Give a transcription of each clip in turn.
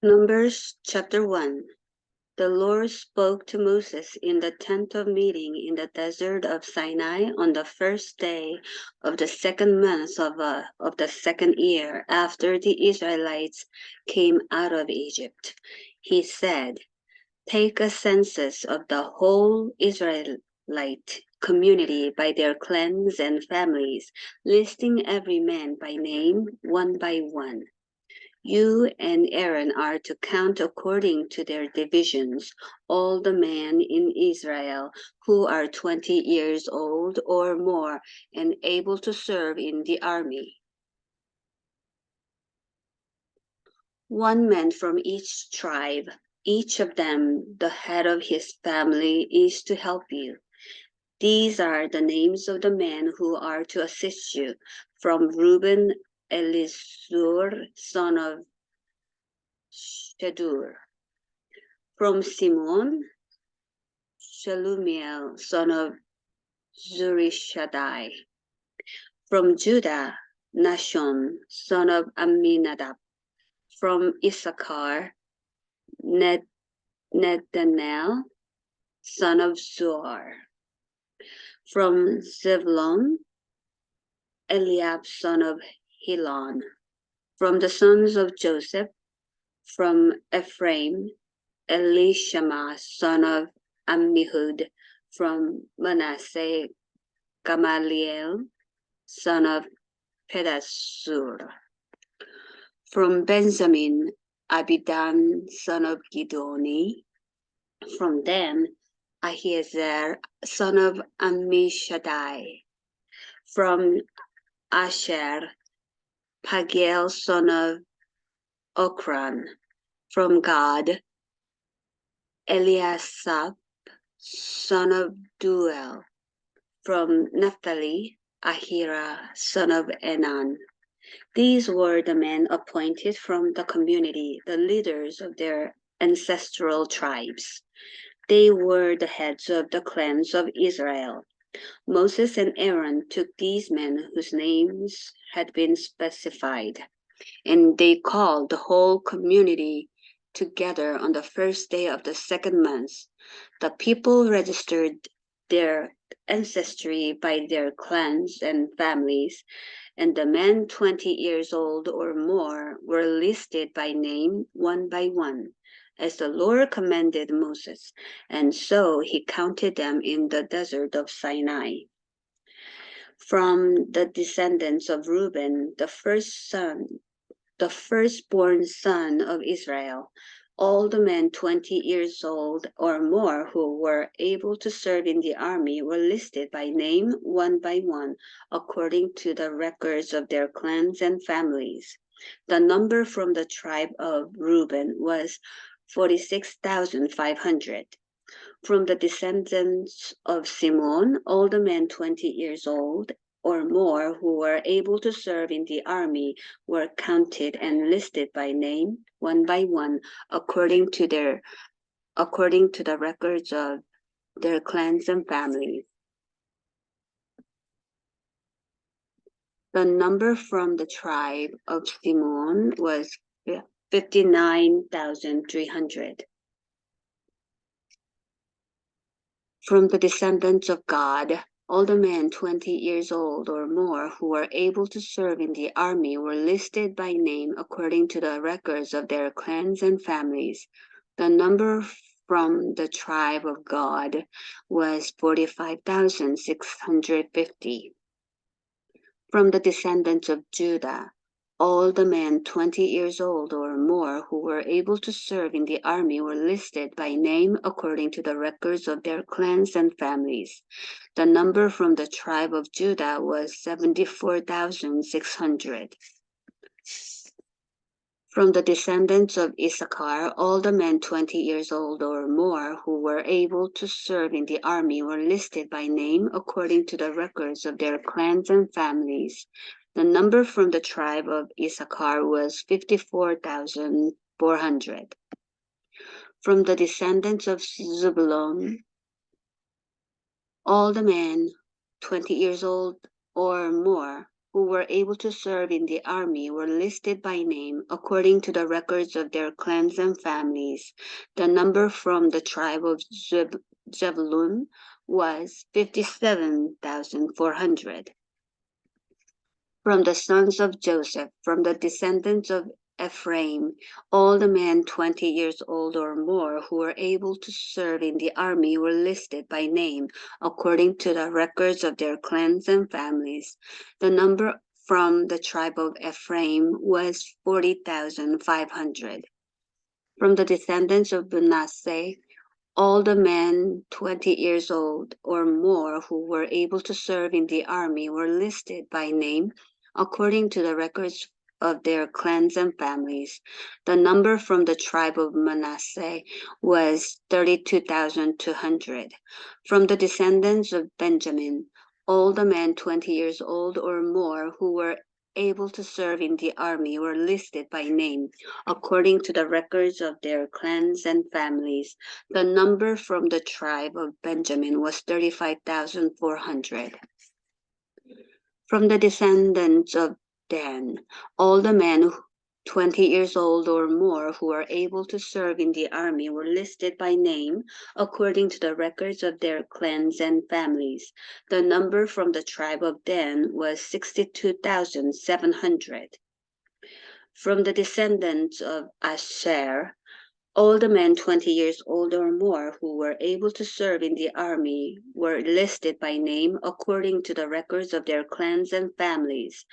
Numbers chapter 1. The Lord spoke to Moses in the tent of meeting in the desert of Sinai on the first day of the second month of the second year after the Israelites came out of Egypt. He said, "Take a census of the whole Israelite community by their clans and families, listing every man by name, one by one. You and Aaron are to count according to their divisions all the men in Israel who are 20 years old or more and able to serve in the army. One man from each tribe, each of them the head of his family, is to help you. These are the names of the men who are to assist you. From Reuben, Elizur, son of Shedur. From Simon, Shelumiel, son of Zurishaddai. From Judah, Nashon, son of Amminadab. From Issachar, Nethanel, son of Zuar. From Zebulun, Eliab, son of Helon. From the sons of Joseph, from Ephraim, Elishama, son of Ammihud. From Manasseh, Gamaliel, son of Pedasur. From Benjamin, Abidan, son of Gidoni. From them, Ahiezer, son of Ammishaddai. From Asher, Pagiel, son of Okran. From Gad, Eliasaph, son of Duel. From Naphtali, Ahira, son of Enan. These were the men appointed from the community, the leaders of their ancestral tribes. They were the heads of the clans of Israel. Moses and Aaron took these men whose names had been specified, and they called the whole community together on the first day of the second month. The people registered their ancestry by their clans and families, and the men 20 years old or more were listed by name one by one, as the Lord commanded Moses, and so he counted them in the desert of Sinai. From the descendants of Reuben, the firstborn son of Israel, all the men 20 years old or more who were able to serve in the army were listed by name one by one, according to the records of their clans and families. The number from the tribe of Reuben was 46,500. From the descendants of Simon, all the men 20 years old or more who were able to serve in the army were counted and listed by name one by one according to the records of their clans and families. The number from the tribe of Simon was 59,300. From the descendants of Gad, all the men 20 years old or more who were able to serve in the army were listed by name according to the records of their clans and families. The number from the tribe of Gad was 45,650. From the descendants of Judah, all the men 20 years old or more who were able to serve in the army were listed by name according to the records of their clans and families. The number from the tribe of Judah was 74,600. From the descendants of Issachar, all the men 20 years old or more who were able to serve in the army were listed by name according to the records of their clans and families. The number from the tribe of Issachar was 54,400. From the descendants of Zebulun, all the men 20 years old or more who were able to serve in the army were listed by name according to the records of their clans and families. The number from the tribe of Zebulun was 57,400. From the sons of Joseph, from the descendants of Ephraim, all the men 20 years old or more who were able to serve in the army were listed by name according to the records of their clans and families. The number from the tribe of Ephraim was 40,500. From the descendants of Manasseh, all the men 20 years old or more who were able to serve in the army were listed by name according to the records of their clans and families. The number from the tribe of Manasseh was 32,200. From the descendants of Benjamin, all the men 20 years old or more who were able to serve in the army were listed by name according to the records of their clans and families. The number from the tribe of Benjamin was 35,400. From the descendants of Dan, all the men 20 years old or more who were able to serve in the army were listed by name according to the records of their clans and families. The number from the tribe of Dan was 62,700. From the descendants of Asher, all the men 20 years old or more who were able to serve in the army were listed by name according to the records of their clans and families.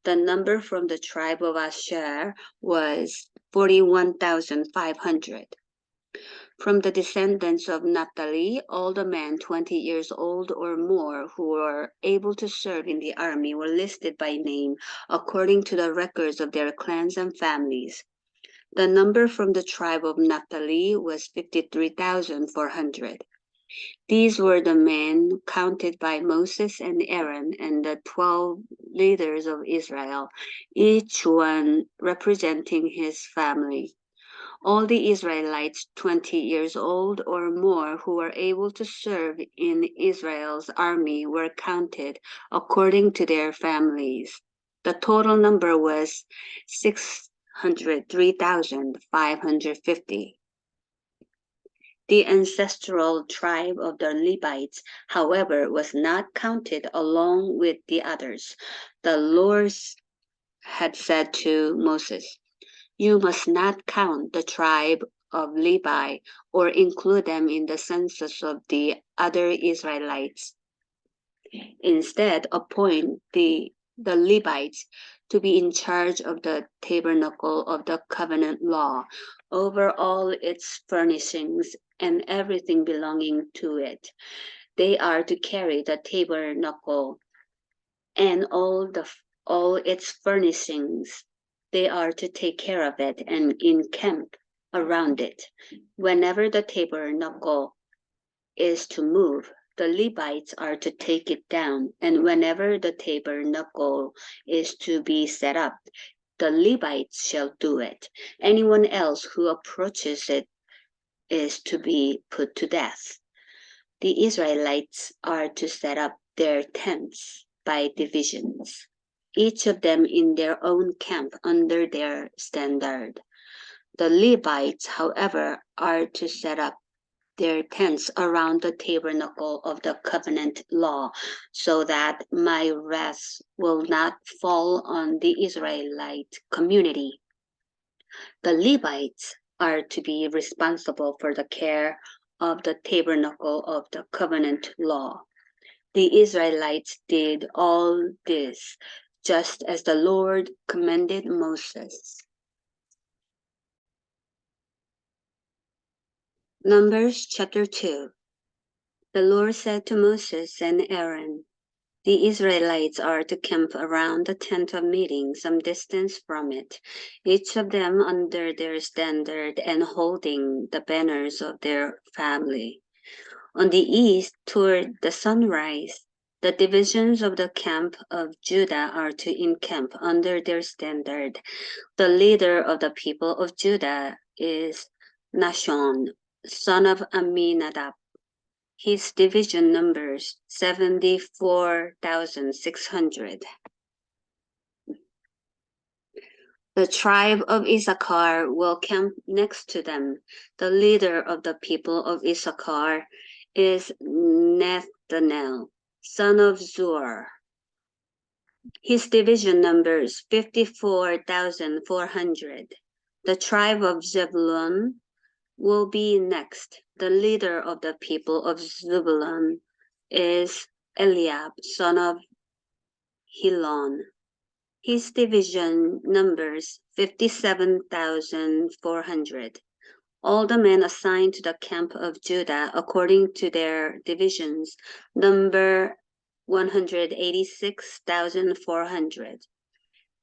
The number from the tribe of Asher was 41,500. From the descendants of Naphtali, all the men 20 years old or more who were able to serve in the army were listed by name according to the records of their clans and families. The number from the tribe of Naphtali was 53,400. These were the men counted by Moses and Aaron and the 12 leaders of Israel, each one representing his family. All the Israelites 20 years old or more who were able to serve in Israel's army were counted according to their families. The total number was 603,550. The ancestral tribe of the Levites, however, was not counted along with the others. The Lord had said to Moses, "You must not count the tribe of Levi or include them in the census of the other Israelites. Instead, appoint the Levites to be in charge of the tabernacle of the covenant law, over all its furnishings and everything belonging to it. They are to carry the tabernacle and all its furnishings. They are to take care of it and encamp around it. Whenever the tabernacle is to move, the Levites are to take it down, and whenever the tabernacle is to be set up, the Levites shall do it. Anyone else who approaches it is to be put to death. The Israelites are to set up their tents by divisions, each of them in their own camp under their standard. The Levites, however, are to set up their tents around the tabernacle of the covenant law, so that my wrath will not fall on the Israelite community. The Levites are to be responsible for the care of the tabernacle of the covenant law. The Israelites did all this just as the Lord commanded Moses. Numbers chapter 2. The Lord said to Moses and Aaron, "The Israelites are to camp around the tent of meeting some distance from it, each of them under their standard and holding the banners of their family. On the east, toward the sunrise, the divisions of the camp of Judah are to encamp under their standard. The leader of the people of Judah is Nahshon, son of Amminadab. His division numbers 74,600. The tribe of Issachar will camp next to them. The leader of the people of Issachar is Nathanael, son of Zur. His division numbers 54,400. The tribe of Zebulun will be next. The leader of the people of Zebulun is Eliab, son of Helon. His division numbers 57,400. All the men assigned to the camp of Judah according to their divisions number 186,400.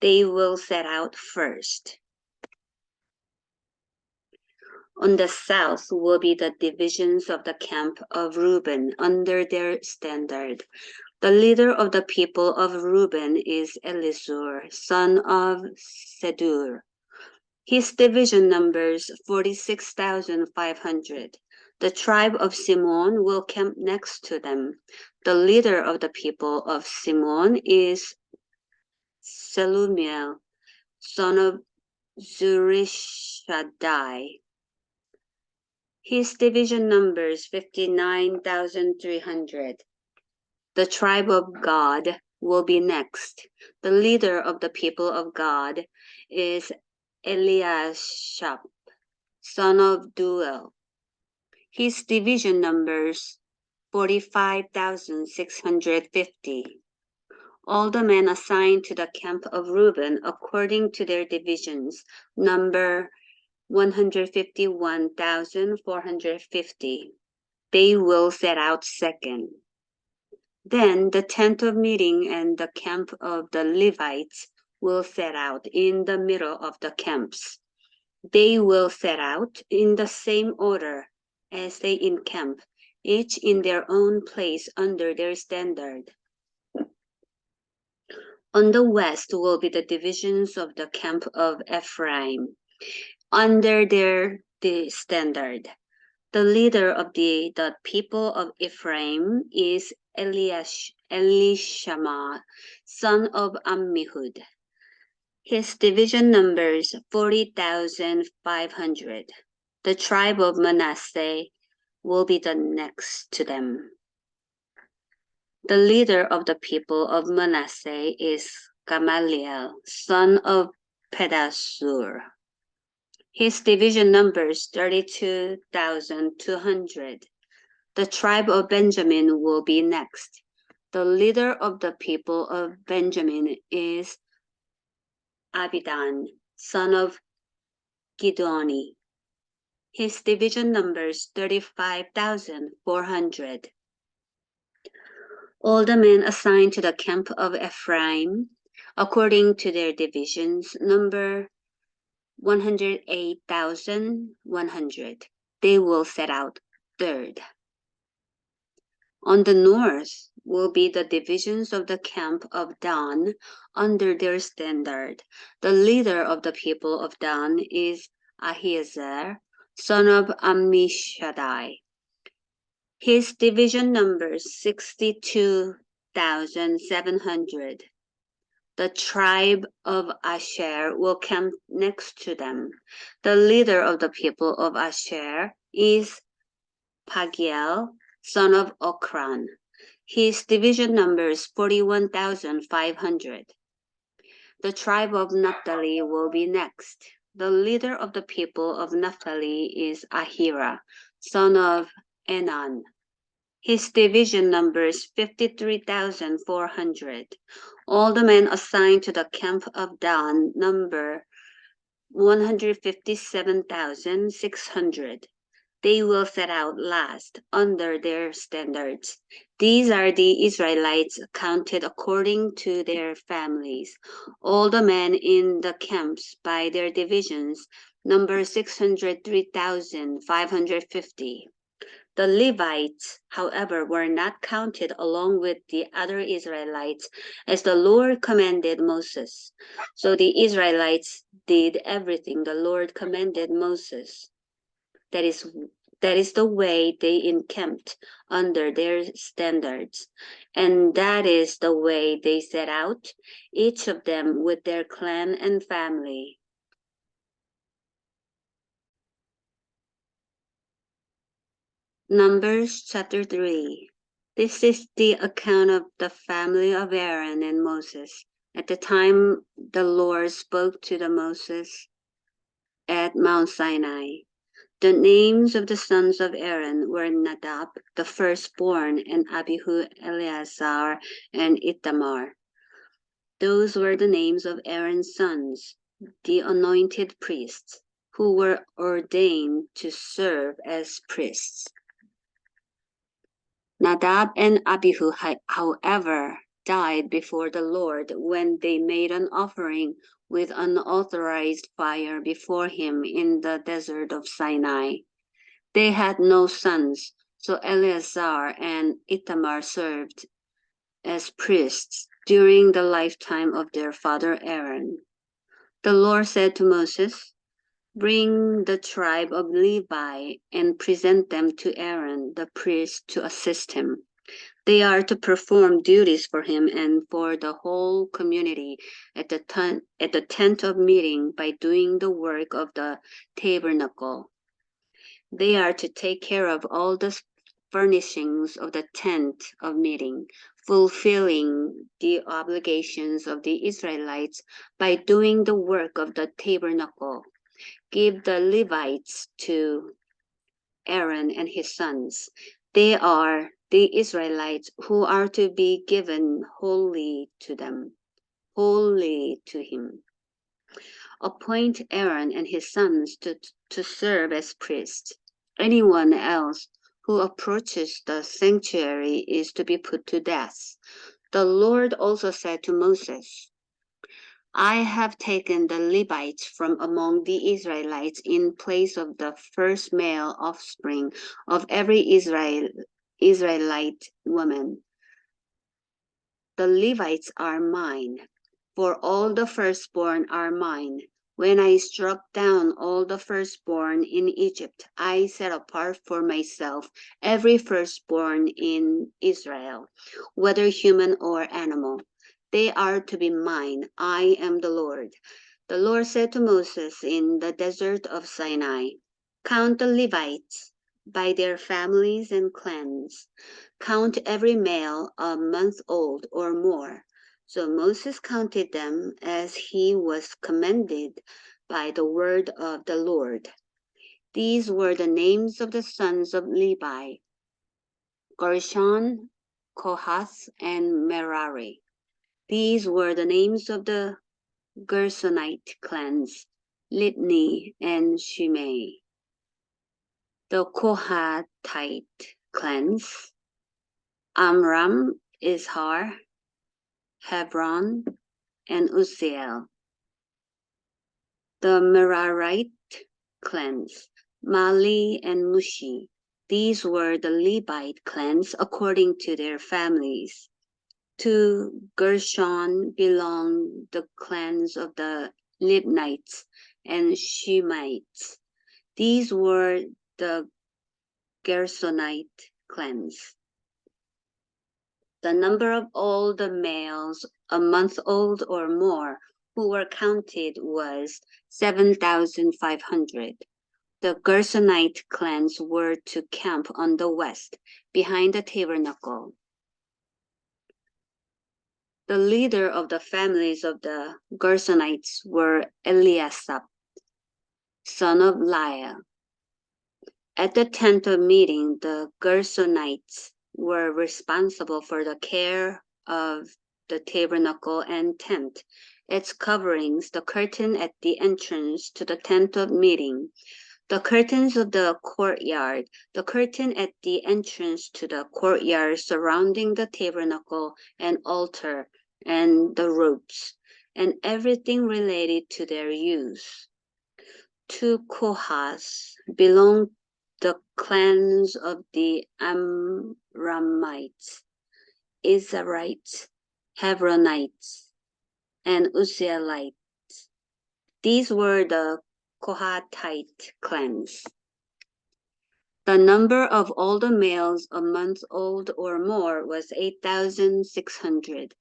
They will set out first. On the south will be the divisions of the camp of Reuben under their standard. The leader of the people of Reuben is Elizur, son of Sedur. His division numbers 46,500. The tribe of Simon will camp next to them. The leader of the people of Simon is Selumiel, son of Zurishaddai. His division numbers 59,300. The tribe of Gad will be next. The leader of the people of Gad is Eliashab, son of Duel. His division numbers 45,650. All the men assigned to the camp of Reuben according to their divisions number 151,450. They will set out second. Then the tent of meeting and the camp of the Levites will set out in the middle of the camps. They will set out in the same order as they encamp, each in their own place under their standard. On the west will be the divisions of the camp of Ephraim, under their standard. The leader of the people of Ephraim is Elishama, son of Ammihud. His division numbers 40,500. The tribe of Manasseh will be the next to them. The leader of the people of Manasseh is Gamaliel, son of Pedasur. His division numbers 32,200. The tribe of Benjamin will be next. The leader of the people of Benjamin is Abidan, son of Gideoni. His division numbers 35,400. All the men assigned to the camp of Ephraim, according to their divisions, number 108,100. They will set out third. On the north will be the divisions of the camp of Dan under their standard. The leader of the people of Dan is Ahiezer, son of Ammishaddai. His division numbers 62,700. The tribe of Asher will camp next to them. The leader of the people of Asher is Pagiel, son of Okran. His division numbers 41,500. The tribe of Naphtali will be next. The leader of the people of Naphtali is Ahira, son of Enan. His division numbers 53,400. All the men assigned to the camp of Dan number 157,600. They will set out last under their standards. These are the Israelites counted according to their families. All the men in the camps by their divisions number 603,550. The Levites, however, were not counted along with the other Israelites as the Lord commanded Moses. So the Israelites did everything the Lord commanded Moses. That is the way they encamped under their standards. And that is the way they set out, each of them with their clan and family. Numbers chapter 3. This is the account of the family of Aaron and Moses. At the time the Lord spoke to the Moses at Mount Sinai. The names of the sons of Aaron were Nadab, the firstborn, and Abihu, Eleazar, and Ithamar. Those were the names of Aaron's sons, the anointed priests, who were ordained to serve as priests. Nadab and Abihu, however, died before the Lord when they made an offering with unauthorized fire before him in the desert of Sinai. They had no sons, so Eleazar and Ithamar served as priests during the lifetime of their father Aaron. The Lord said to Moses, "Bring the tribe of Levi and present them to Aaron the priest to assist him. They are to perform duties for him and for the whole community at the tent of meeting by doing the work of the tabernacle. They are to take care of all the furnishings of the tent of meeting, fulfilling the obligations of the Israelites by doing the work of the tabernacle. Give the Levites to Aaron and his sons. They are the Israelites who are to be given wholly to them, wholly to him. Appoint Aaron and his sons to serve as priests. Anyone else who approaches the sanctuary is to be put to death." The Lord also said to Moses, "I have taken the Levites from among the Israelites in place of the first male offspring of every Israelite woman. The Levites are mine, for all the firstborn are mine. When I struck down all the firstborn in Egypt, I set apart for myself every firstborn in Israel, whether human or animal. They are to be mine. I am the Lord." The Lord said to Moses in the desert of Sinai, "Count the Levites by their families and clans. Count every male a month old or more." So Moses counted them as he was commanded by the word of the Lord. These were the names of the sons of Levi: Gershon, Kohath, and Merari. These were the names of the Gershonite clans: Libni and Shimei. The Kohathite clans: Amram, Izhar, Hebron, and Uzziel. The Merarite clans: Mali and Mushi. These were the Levite clans according to their families. To Gershon belonged the clans of the Libnites and Shemites. These were the Gershonite clans. The number of all the males a month old or more who were counted was 7,500. The Gershonite clans were to camp on the west, behind the tabernacle. The leader of the families of the Gershonites were Eliasaph, son of Liah. At the tent of meeting, the Gershonites were responsible for the care of the tabernacle and tent, its coverings, the curtain at the entrance to the tent of meeting, the curtains of the courtyard, the curtain at the entrance to the courtyard surrounding the tabernacle and altar, and the ropes, and everything related to their use. To Kohath belonged the clans of the Amramites, Izharites, Hebronites, and Uzzielites. These were the Kohathite clans. The number of all the males a month old or more was 8,600.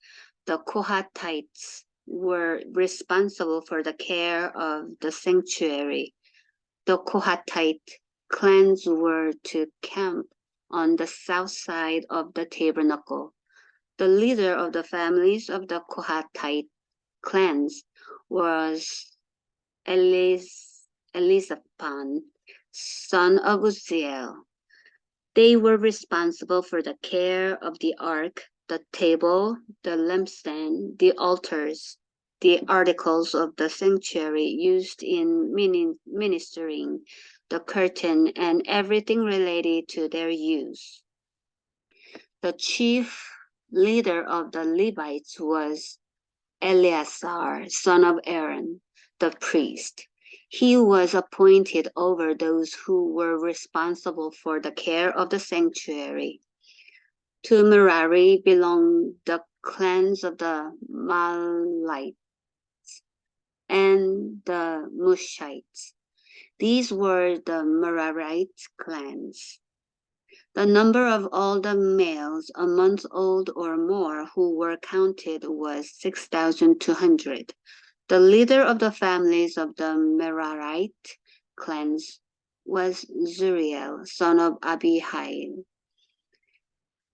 The Kohathites were responsible for the care of the sanctuary. The Kohathite clans were to camp on the south side of the tabernacle. The leader of the families of the Kohathite clans was Elizaphan, son of Uzziel. They were responsible for the care of the ark, the table, the lampstand, the altars, the articles of the sanctuary used in ministering, the curtain, and everything related to their use. The chief leader of the Levites was Eleazar, son of Aaron, the priest. He was appointed over those who were responsible for the care of the sanctuary. To Merari belonged the clans of the Mahlites and the Mushites. These were the Merarite clans. The number of all the males a month old or more who were counted was 6,200. The leader of the families of the Merarite clans was Zuriel, son of Abihail.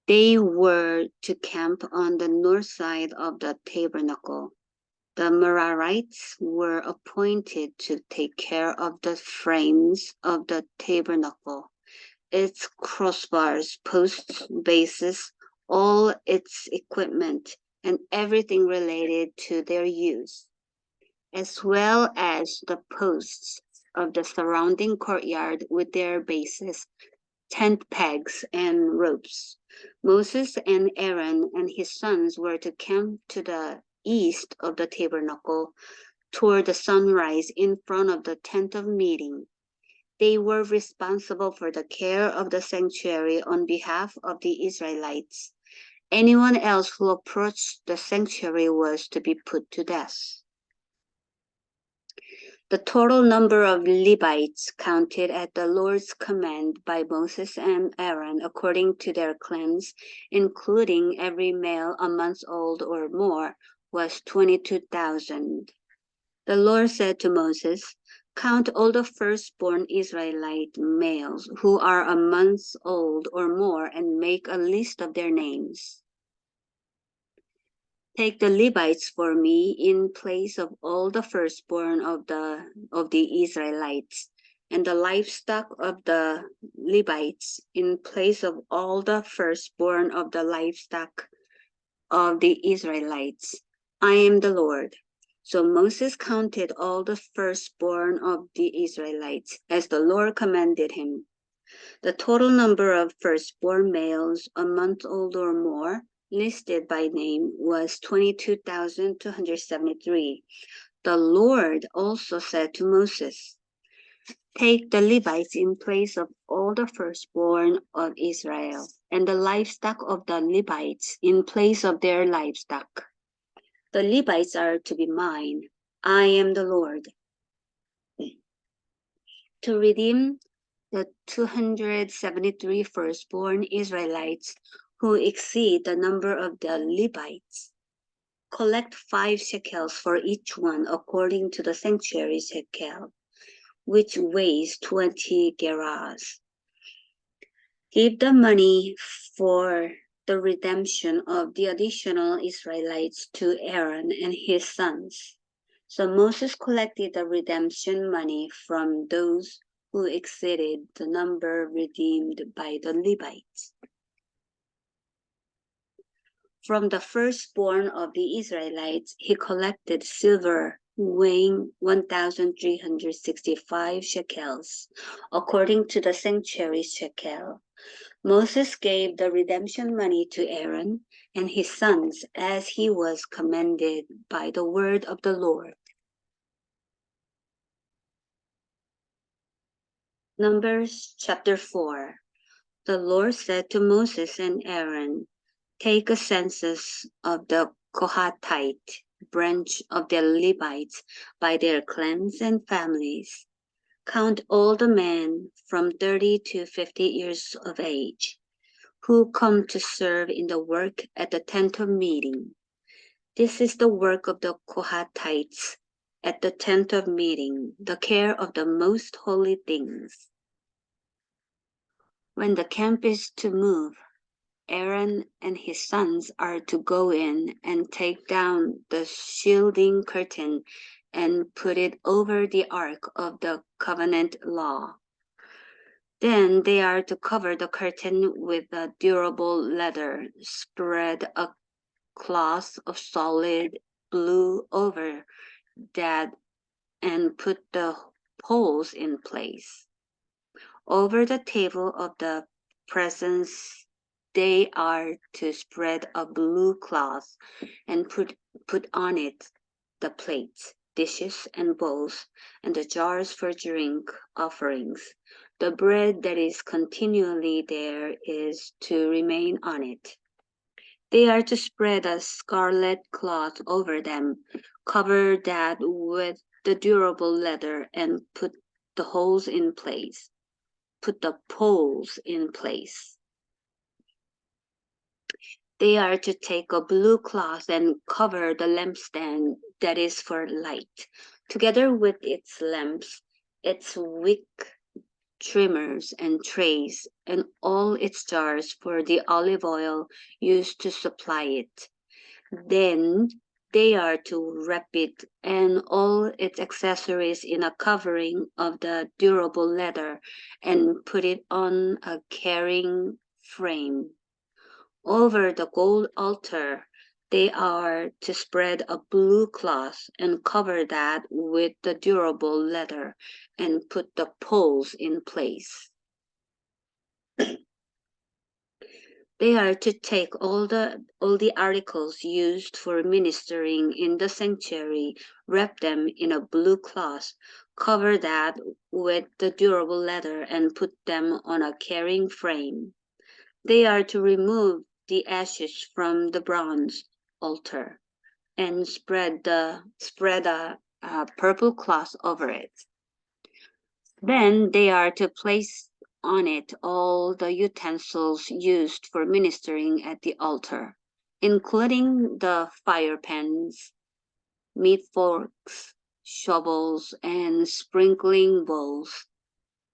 They were to camp on the north side of the tabernacle. The Merarites were appointed to take care of the frames of the tabernacle, its crossbars, posts, bases, all its equipment, and everything related to their use, as well as the posts of the surrounding courtyard with their bases, tent pegs, and ropes. Moses and Aaron and his sons were to camp to the east of the tabernacle toward the sunrise in front of the tent of meeting. They were responsible for the care of the sanctuary on behalf of the Israelites. Anyone else who approached the sanctuary was to be put to death. The total number of Levites counted at the Lord's command by Moses and Aaron according to their clans, including every male a month old or more, was 22,000. The Lord said to Moses, "Count all the firstborn Israelite males who are a month old or more and make a list of their names. Take the Levites for me in place of all the firstborn of the Israelites, and the livestock of the Levites in place of all the firstborn of the livestock of the Israelites. I am the Lord." So Moses counted all the firstborn of the Israelites as the Lord commanded him. The total number of firstborn males a month old or more listed by name was 22,273. The Lord also said to Moses, "Take the Levites in place of all the firstborn of Israel, and the livestock of the Levites in place of their livestock. The Levites are to be mine. I am the Lord." To redeem the 273 firstborn Israelites who exceed the number of the Levites, collect 5 shekels for each one according to the sanctuary shekel, which weighs 20 gerahs. Give the money for the redemption of the additional Israelites to Aaron and his sons. So Moses collected the redemption money from those who exceeded the number redeemed by the Levites. From the firstborn of the Israelites, he collected silver weighing 1,365 shekels, according to the sanctuary shekel. Moses gave the redemption money to Aaron and his sons as he was commanded by the word of the Lord. Numbers chapter 4. The Lord said to Moses and Aaron, "Take a census of the Kohathite branch of the Levites by their clans and families. Count all the men from 30 to 50 years of age who come to serve in the work at the tent of meeting. This is the work of the Kohathites at the tent of meeting, the care of the most holy things. When the camp is to move, Aaron and his sons are to go in and take down the shielding curtain and put it over the ark of the covenant law. Then they are to cover the curtain with a durable leather, spread a cloth of solid blue over that, and put the poles in place. Over the table of the presence, they are to spread a blue cloth and put on it the plates, dishes, and bowls, and the jars for drink offerings. The bread that is continually there is to remain on it. They are to spread a scarlet cloth over them, cover that with the durable leather, and put the holes in place. Put the poles in place. They are to take a blue cloth and cover the lampstand that is for light, together with its lamps, its wick trimmers and trays, and all its jars for the olive oil used to supply it. Then they are to wrap it and all its accessories in a covering of the durable leather and put it on a carrying frame. Over the gold altar, they are to spread a blue cloth and cover that with the durable leather and put the poles in place. They are to take all the articles used for ministering in the sanctuary, wrap them in a blue cloth, cover that with the durable leather, and put them on a carrying frame. They are to remove the ashes from the bronze altar and spread a purple cloth over it. Then they are to place on it all the utensils used for ministering at the altar, including the fire pans, meat forks, shovels, and sprinkling bowls.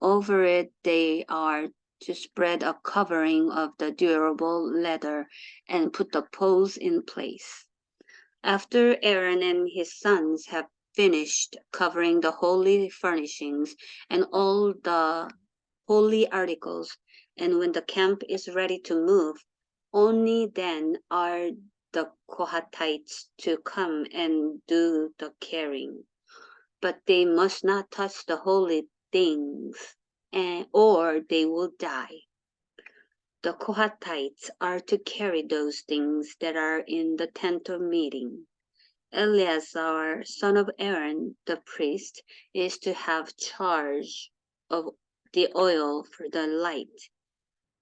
Over it they are to spread a covering of the durable leather and put the poles in place. After Aaron and his sons have finished covering the holy furnishings and all the holy articles, and when the camp is ready to move, only then are the Kohathites to come and do the carrying. But they must not touch the holy things, or they will die. The Kohathites are to carry those things that are in the tent of meeting. Eleazar, son of Aaron, the priest, is to have charge of the oil for the light,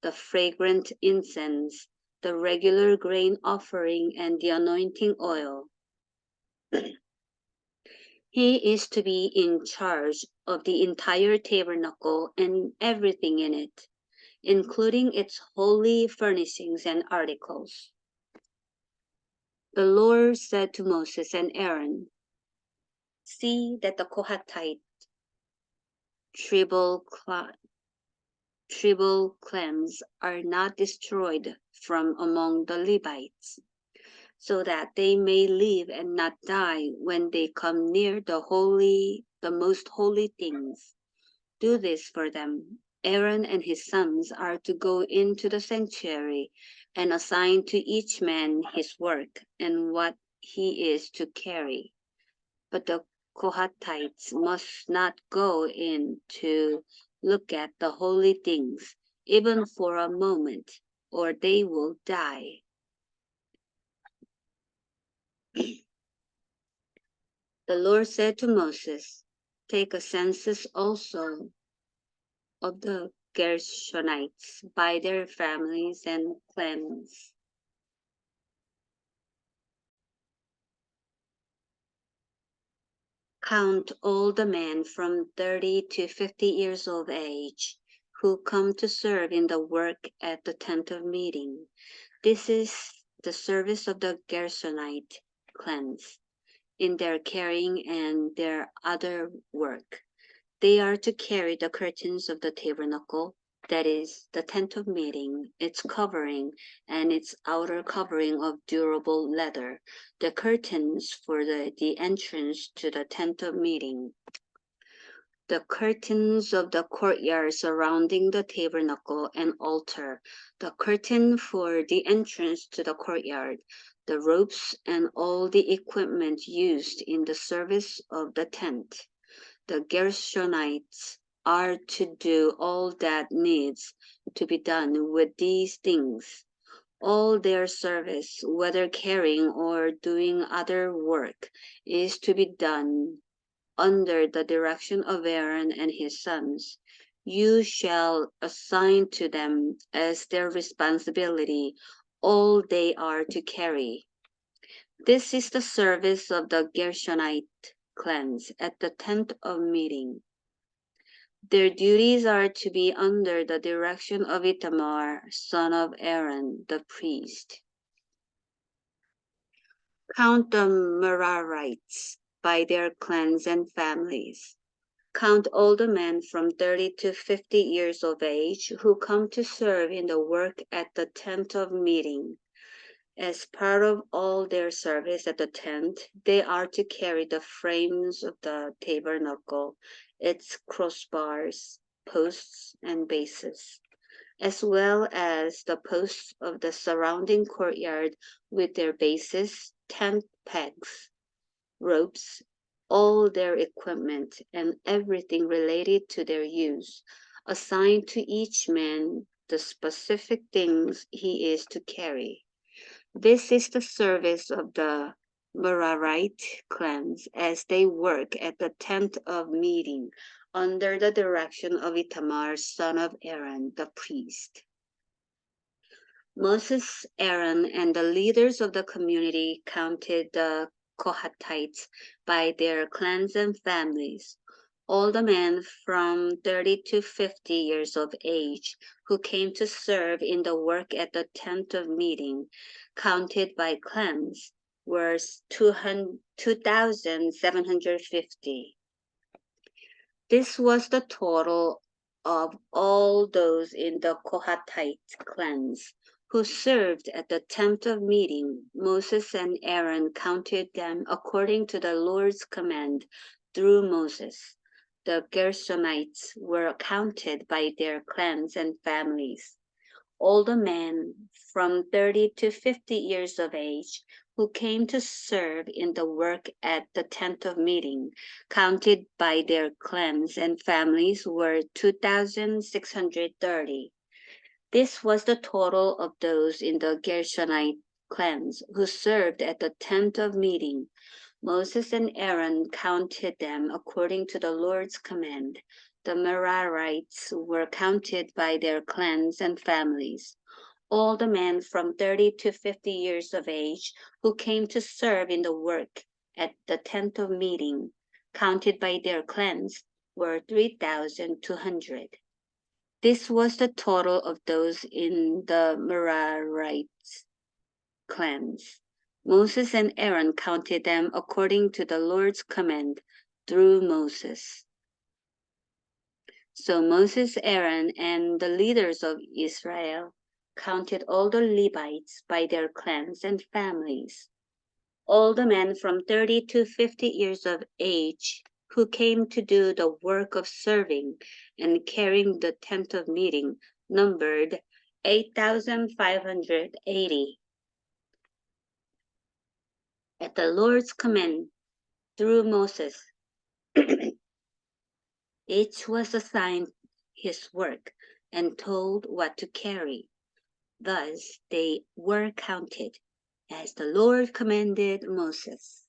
the fragrant incense, the regular grain offering, and the anointing oil. He is to be in charge of the entire tabernacle and everything in it, including its holy furnishings and articles. The Lord said to Moses and Aaron, "See that the Kohathite tribal clans are not destroyed from among the Levites, so that they may live and not die when they come near the most holy things. Do this for them. Aaron and his sons are to go into the sanctuary and assign to each man his work and what he is to carry. But the Kohathites must not go in to look at the holy things, even for a moment, or they will die." The Lord said to Moses, "Take a census also of the Gershonites by their families and clans. Count all the men from 30 to 50 years of age who come to serve in the work at the tent of meeting. This is the service of the Gershonite clans in their carrying and their other work. They are to carry the curtains of the tabernacle, that is, the tent of meeting, its covering, and its outer covering of durable leather, the curtains for the entrance to the tent of meeting, the curtains of the courtyard surrounding the tabernacle and altar, the curtain for the entrance to the courtyard, the ropes and all the equipment used in the service of the tent. The Gershonites are to do all that needs to be done with these things. All their service, whether carrying or doing other work, is to be done under the direction of Aaron and his sons. You shall assign to them as their responsibility all they are to carry. This is the service of the Gershonite clans at the tent of meeting. Their duties are to be under the direction of Ithamar, son of Aaron, the priest. Count the Merarites by their clans and families. Count all the men from 30 to 50 years of age who come to serve in the work at the tent of meeting. As part of all their service at the tent, they are to carry the frames of the tabernacle, its crossbars, posts, and bases, as well as the posts of the surrounding courtyard with their bases, tent pegs, ropes, all their equipment, and everything related to their use, assigned to each man the specific things he is to carry. This is the service of the Merarite clans as they work at the tent of meeting under the direction of Ithamar, son of Aaron, the priest. Moses, Aaron, and the leaders of the community counted the Kohathites by their clans and families, all the men from 30 to 50 years of age who came to serve in the work at the tent of meeting, counted by clans, were 2,750. This was the total of all those in the Kohathite clans who served at the tent of meeting. Moses and Aaron counted them according to the Lord's command through Moses. The Gershonites were counted by their clans and families. All the men from 30 to 50 years of age who came to serve in the work at the tent of meeting, counted by their clans and families, were 2,630. This was the total of those in the Gershonite clans who served at the tent of meeting. Moses and Aaron counted them according to the Lord's command. The Merarites were counted by their clans and families. All the men from 30 to 50 years of age who came to serve in the work at the tent of meeting, counted by their clans, were 3,200. This was the total of those in the Merarites clans. Moses and Aaron counted them according to the Lord's command through Moses. So Moses, Aaron, and the leaders of Israel counted all the Levites by their clans and families. All the men from 30 to 50 years of age who came to do the work of serving and carrying the tent of meeting numbered 8,580. At the Lord's command through Moses, each was assigned his work and told what to carry. Thus they were counted as the Lord commanded Moses.